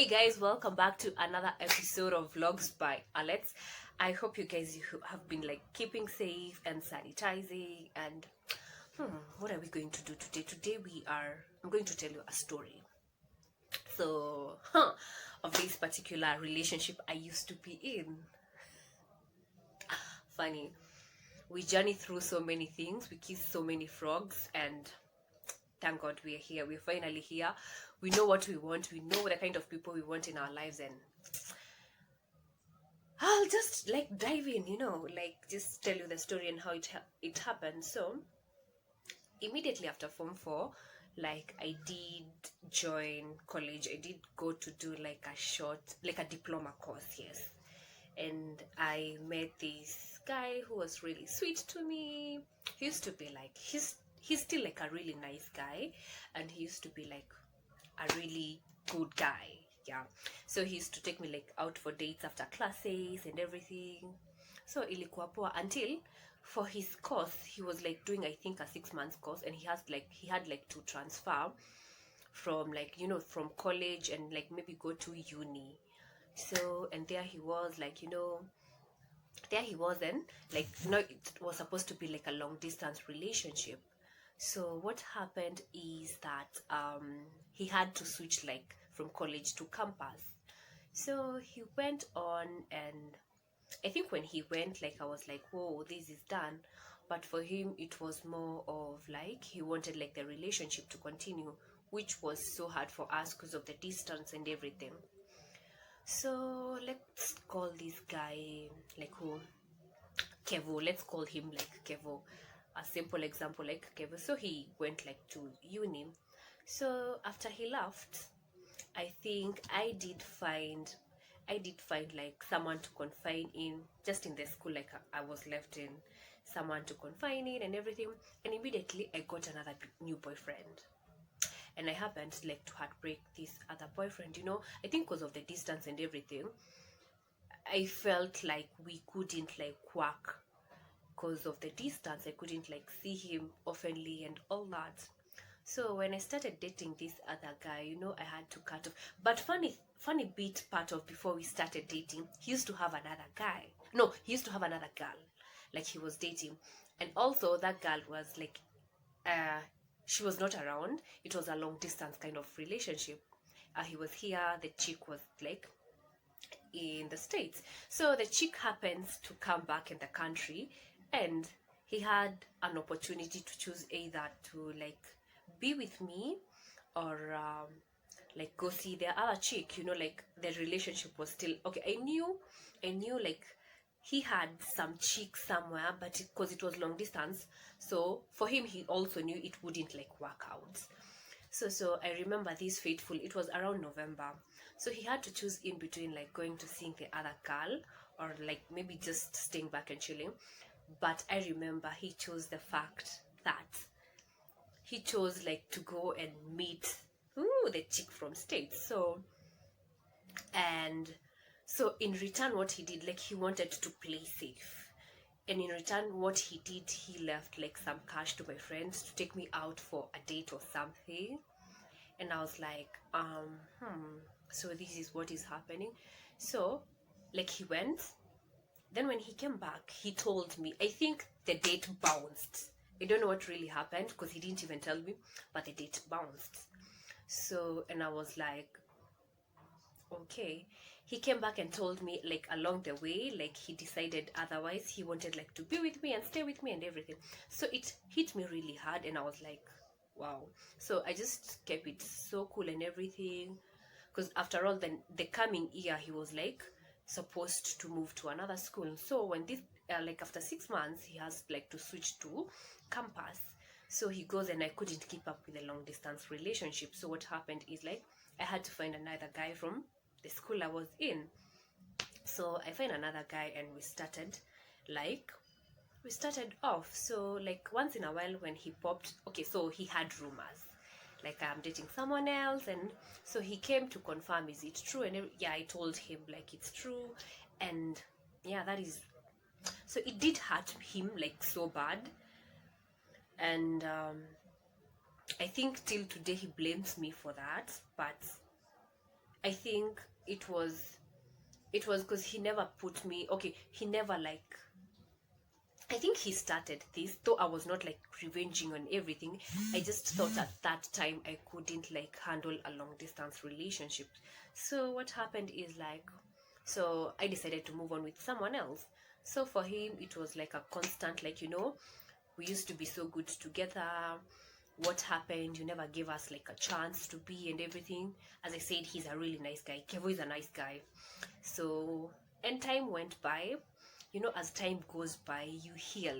Hey guys, welcome back to another episode of Vlogs by Alex. I hope you guys have been like keeping safe and sanitizing. And what are we going to do today? I'm going to tell you a story. So, of this particular relationship I used to be in. Funny, we journey through so many things, we kiss so many frogs, and thank God we're here. We're finally here. We know what we want. We know the kind of people we want in our lives, and I'll just like dive in, like just tell you the story and how it happened. So immediately after Form 4, like I did join college. I did go to do like a diploma course, yes. And I met this guy who was really sweet to me. He used to be like he's still like a really nice guy, and he used to be like a really good guy. Yeah, so he used to take me like out for dates after classes and everything. So ilikuwa poa until for his course he was like doing, I think, a 6 months course, and he had like to transfer from like from college and like maybe go to uni. So and there he was like there he wasn't like it was supposed to be like a long distance relationship. So what happened is that he had to switch like from college to campus. So he went on, and I think when he went, like I was like, whoa, this is done. But for him it was more of like he wanted like the relationship to continue, which was so hard for us because of the distance and everything. So let's call this guy like who Kevo. Let's call him like Kevo. A simple example like Kevo. So he went like to uni. So after he left, I think I did find like someone to confine in, just in the school, like I was left in, someone to confine in and everything. And immediately I got another new boyfriend. And I happened like to heartbreak this other boyfriend, I think because of the distance and everything. I felt like we couldn't like work because of the distance. I couldn't like see him oftenly and all that. So when I started dating this other guy, I had to cut off. But funny bit part of before we started dating, he used to have another guy. No, he used to have another girl, like he was dating, and also that girl was like, she was not around. It was a long distance kind of relationship. He was here. The chick was like in the States. So the chick happens to come back in the country, and he had an opportunity to choose either to like be with me or like go see the other chick. Like the relationship was still okay. I knew like he had some chick somewhere, but because it was long distance, so for him he also knew it wouldn't like work out. So I remember this fateful, it was around November. So he had to choose in between like going to see the other girl or like maybe just staying back and chilling. But I remember he chose the fact that he chose like to go and meet the chick from States. So in return what he did, like he wanted to play safe. And in return what he did, he left like some cash to my friends to take me out for a date or something. And I was like, so this is what is happening. So like he went, then when he came back he told me, I think the date bounced. I don't know what really happened because he didn't even tell me, but the date bounced. So and I was like, okay. He came back and told me like along the way, like he decided otherwise. He wanted like to be with me and stay with me and everything. So it hit me really hard, and I was like, wow. So I just kept it so cool and everything, because after all, then the coming year he was like supposed to move to another school. So when this like after 6 months he has like to switch to campus. So he goes, and I couldn't keep up with the long distance relationship. So what happened is like I had to find another guy from the school I was in. So I find another guy, and we started off. So like once in a while when he popped, okay, so he had rumors like I'm dating someone else, and so he came to confirm, is it true? And yeah, I told him like it's true. And yeah, that is, so it did hurt him like so bad. And I think till today he blames me for that, but I think it was because he never put me, okay, he never like, I think he started this, though I was not like revenging on everything. I just thought at that time I couldn't like handle a long distance relationship. So what happened is like, so I decided to move on with someone else. So for him, it was like a constant, like, we used to be so good together. What happened? You never gave us like a chance to be and everything. As I said, he's a really nice guy. Kevo is a nice guy. So, and time went by. As time goes by, you heal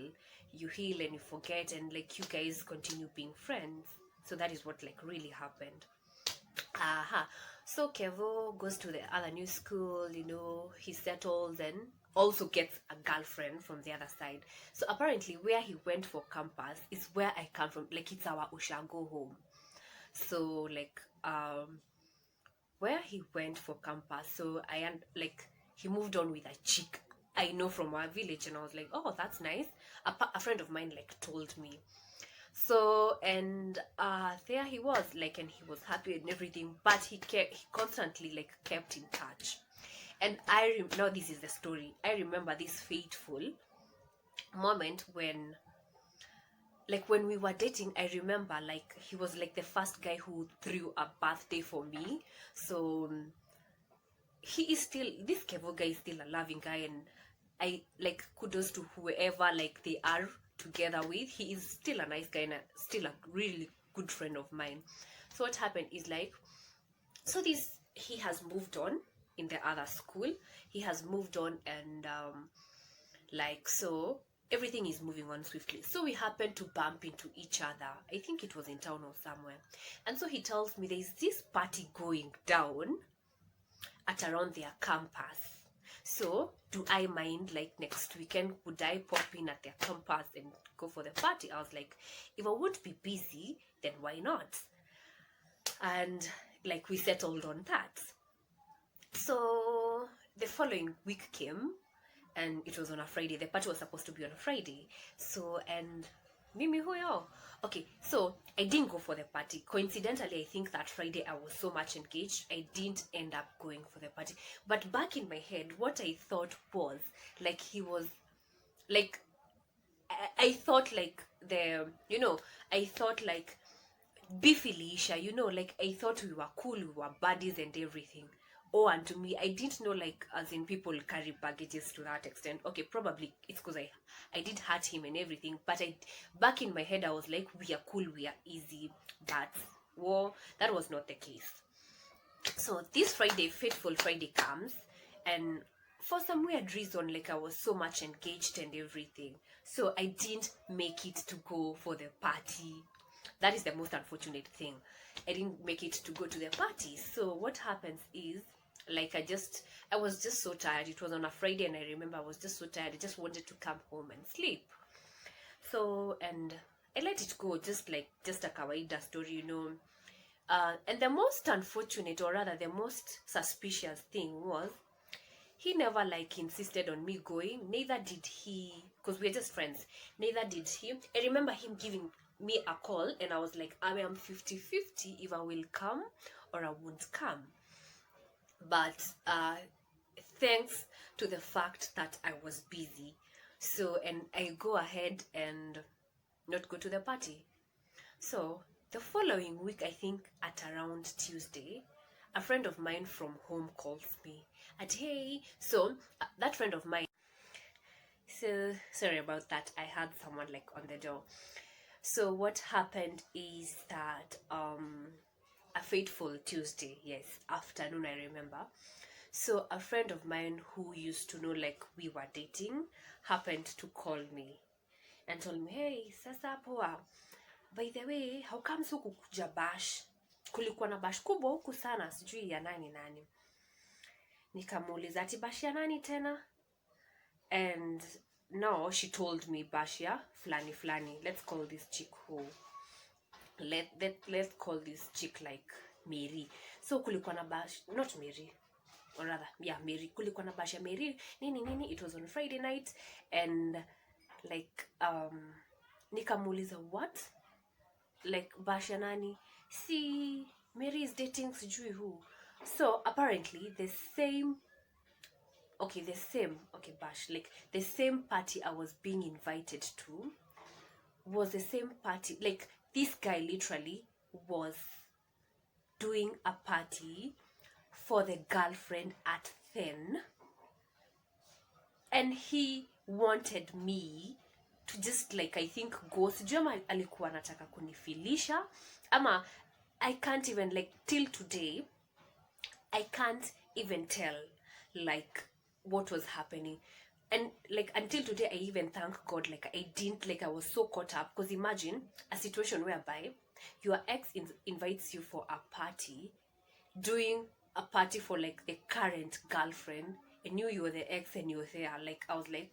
and you forget, and like you guys continue being friends. So that is what like really happened. Aha. So Kevo goes to the other new school, he settles and also gets a girlfriend from the other side. So apparently where he went for campus is where I come from. Like it's our Ushago home. So like where he went for campus, so like he moved on with a chick I know from our village, and I was like, oh, that's nice. A friend of mine like told me. So and there he was, like, and he was happy and everything, but he constantly like kept in touch. And now this is the story. I remember this fateful moment when, like, when we were dating. I remember like he was like the first guy who threw a birthday for me. So he is still, this Kevo guy is still a loving guy, and I like, kudos to whoever like they are together with. He is still a nice guy and still a really good friend of mine. So what happened is like, so this, he has moved on in the other school. He has moved on, and like, so everything is moving on swiftly. So we happened to bump into each other. I think it was in town or somewhere. And so he tells me there's this party going down at around their campus. So do I mind, like, next weekend would I pop in at their campus and go for the party? I was like, if I won't be busy, then why not? And like, we settled on that. So the following week came, and it was on a Friday. The party was supposed to be on a Friday. So, and Mimi huyo. Okay, so I didn't go for the party. Coincidentally, I think that Friday I was so much engaged, I didn't end up going for the party. But back in my head, what I thought was, like, he was, like, I thought like I thought like beefy Lisha, like, I thought we were cool, we were buddies and everything. Oh, and to me, I didn't know, like, as in people carry baggages to that extent. Okay, probably it's because I did hurt him and everything, but back in my head I was like, we are cool, we are easy. But well, that was not the case. So this Friday, fateful Friday, comes, and for some weird reason, like, I was so much engaged and everything, so I didn't make it to go for the party. That is the most unfortunate thing. I didn't make it to go to the party. So what happens is, like, I was just so tired. It was on a Friday, and I remember I was just so tired. I just wanted to come home and sleep. So, and I let it go, just a kawaida story, and the most unfortunate, or rather the most suspicious thing was, he never like insisted on me going. Neither did he, because we're just friends. Neither did he. I remember him giving me a call, and I was like, I am 50-50 if I will come or I won't come. But thanks to the fact that I was busy, so, and I go ahead and not go to the party. So the following week, I think at around Tuesday, a friend of mine from home calls me and, hey, so that friend of mine, so sorry about that, I had someone like on the door. So what happened is that a fateful Tuesday, yes, afternoon, I remember. So a friend of mine who used to know, like, we were dating, happened to call me and told me, hey, sasa poa, by the way, how comes huku kuja bash? Kulikuwa na bash kubwa huku sana, sijui ya nani. Nikamuuliza, ati bash ya nani tena? And no, she told me, bash ya flani. Let's call this chick who, let's call this chick like Mary. So kulikuwa na bash, not Mary, or rather, yeah, Mary. Kulikuwa na bash ya Mary, nini. It was on Friday night, and like, nikamuuliza, what? Like, bash ya nani? Si Mary is dating sijui who. So apparently the same party I was being invited to was the same party. Like, this guy literally was doing a party for the girlfriend at 10, and he wanted me to just, like, I think go, sijui ama alikuwa anataka kunifilisha ama I can't even, like, till today I can't even tell, like, what was happening. And, like, until today I even thank God, like, I didn't, like, I was so caught up, because imagine a situation whereby your ex invites you for a party, doing a party for, like, the current girlfriend, and you were the ex and you were there. Like, I was like,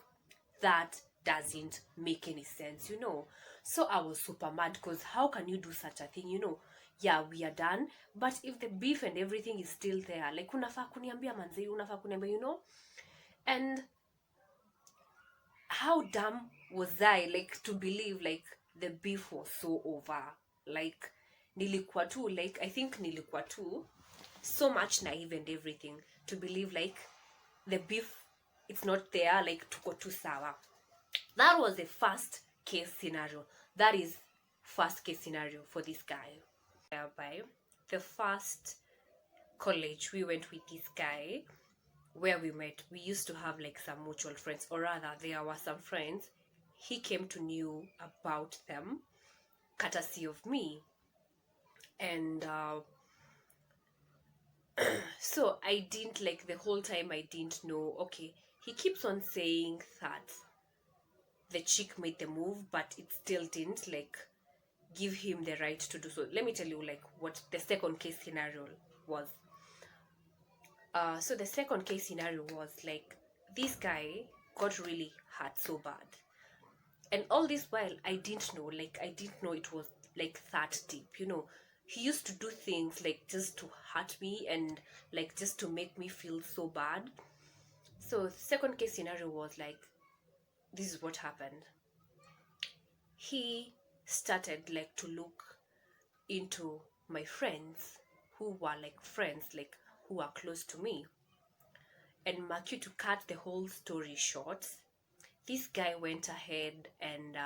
that doesn't make any sense, you know. So I was super mad, because how can you do such a thing, you know? Yeah, we are done, but if the beef and everything is still there, like, unafaa kuniambia manzi, unafaa kuniambia, you know. And how dumb was I, like, to believe, like, the beef was so over. Like, nilikuwa tu, like, I think nilikuwa tu so much naive and everything to believe, like, the beef, it's not there, like, tuko tu sawa. That was the first case scenario. That is first case scenario for this guy. Whereby the first college we went with this guy, where we met, we used to have, like, some mutual friends, or rather there were some friends. He came to know about them courtesy of me. And so I didn't, like, the whole time I didn't know, okay, he keeps on saying that the chick made the move, but it still didn't, like, give him the right to do so. Let me tell you, like, what the second case scenario was. So the second case scenario was, like, this guy got really hurt so bad, and all this while I didn't know, like, I didn't know it was, like, that deep, you know. He used to do things, like, just to hurt me and, like, just to make me feel so bad. So second case scenario was, like, this is what happened. He started, like, to look into my friends who were, like, friends, like, who are close to me. And Matthew, to cut the whole story short, this guy went ahead and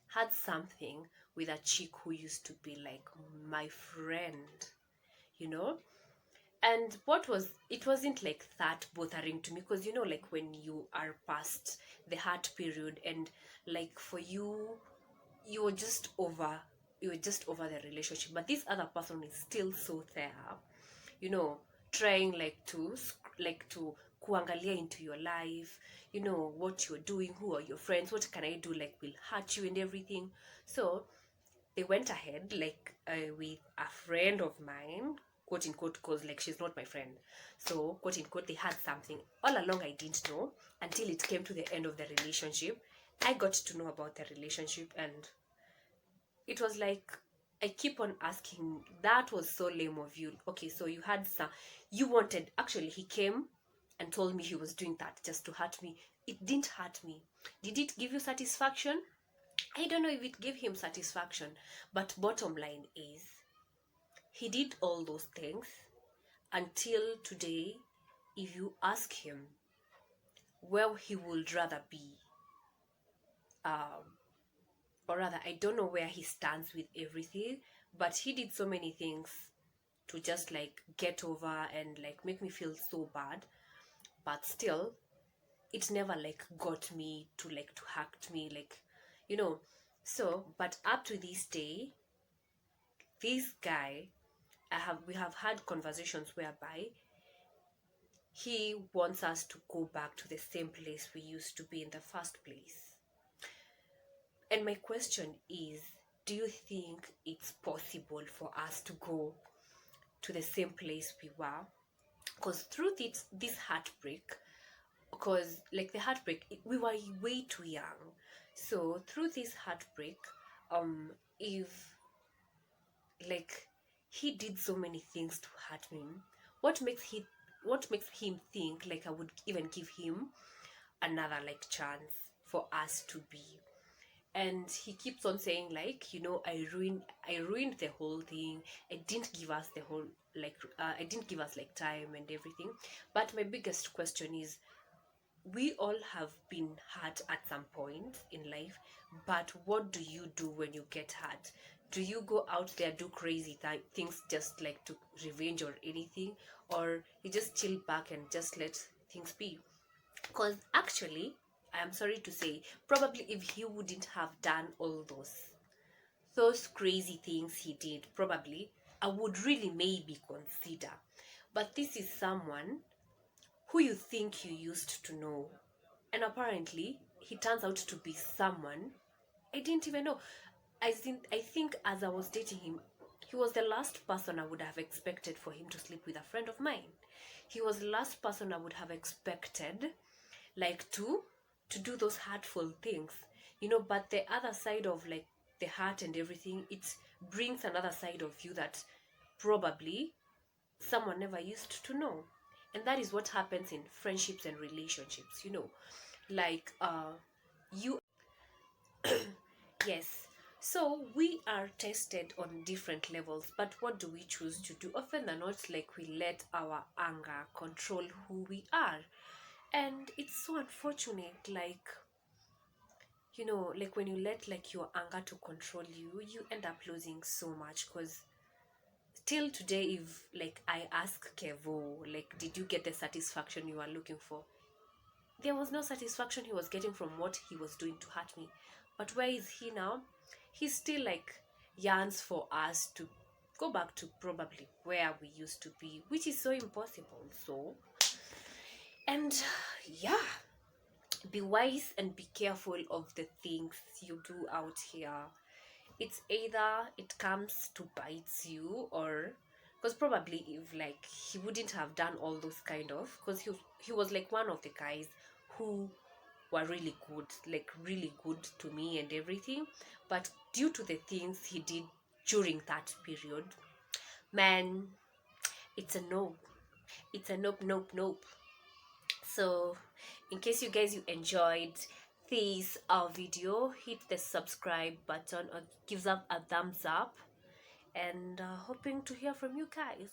had something with a chick who used to be, like, my friend, you know. And it wasn't, like, that bothering to me, because, you know, like, when you are past the hard period, and, like, for you, you were just over the relationship, but this other person is still so there, you know, trying, like, to kuangalia into your life, you know, what you're doing, who are your friends, what can I do, like, will hurt you and everything. So they went ahead, like, with a friend of mine, quote unquote, because, like, she's not my friend, so quote unquote, they had something. All along I didn't know until it came to the end of the relationship. I got to know about the relationship, and it was like, I keep on asking, that was so lame of you. Okay, so you had some, you wanted, actually, he came and told me he was doing that just to hurt me. It didn't hurt me. Did it give you satisfaction? I don't know if it gave him satisfaction, but bottom line is, he did all those things until today. If you ask him where he would rather be, or rather, I don't know where he stands with everything, but he did so many things to just, like, get over and, like, make me feel so bad, but still it never, like, got me to, like, to hurt me, like, you know. So, but up to this day, this guy, we have had conversations whereby he wants us to go back to the same place we used to be in the first place. And my question is, do you think it's possible for us to go to the same place we were? Because through this heartbreak, because, like, the heartbreak, we were way too young. So through this heartbreak, if, like, he did so many things to hurt me, what makes him think, like, I would even give him another, like, chance for us to be? and he keeps on saying like, I ruined the whole thing. I didn't give us the whole, like, I didn't give us like time and everything. But my biggest question is, we all have been hurt at some point in life, but what do you do when you get hurt? Do you go out there, do crazy things just like to revenge or anything, or you just chill back and just let things be? Because actually, I am sorry to say, probably if he wouldn't have done all those crazy things he did, probably I would really maybe consider. But this is someone who you think you used to know, and apparently he turns out to be someone I didn't even know. I think as I was dating him, he was the last person I would have expected for him to sleep with a friend of mine. He was the last person I would have expected, like, to do those hurtful things, but the other side of like the heart and everything, it brings another side of you that probably someone never used to know. And that is what happens in friendships and relationships, like you yes. So we are tested on different levels, but what do we choose to do? Often than not, like, we let our anger control who we are. And it's so unfortunate, like, like when you let like your anger to control you, you end up losing so much. Because till today, if like I ask Kevo, like, did you get the satisfaction you are looking for? There was no satisfaction he was getting from what he was doing to hurt me. But where is he now? He still like yearns for us to go back to probably where we used to be, which is so impossible. So, and yeah, be wise and be careful of the things you do out here. It's either it comes to bite you, or because probably if like he wouldn't have done all those kind of, because he was like one of the guys who were really good, like really good to me and everything. But due to the things he did during that period, man, it's a no. It's a nope, nope, nope. So, in case you guys you enjoyed this video, hit the subscribe button or gives up a thumbs up, and hoping to hear from you guys.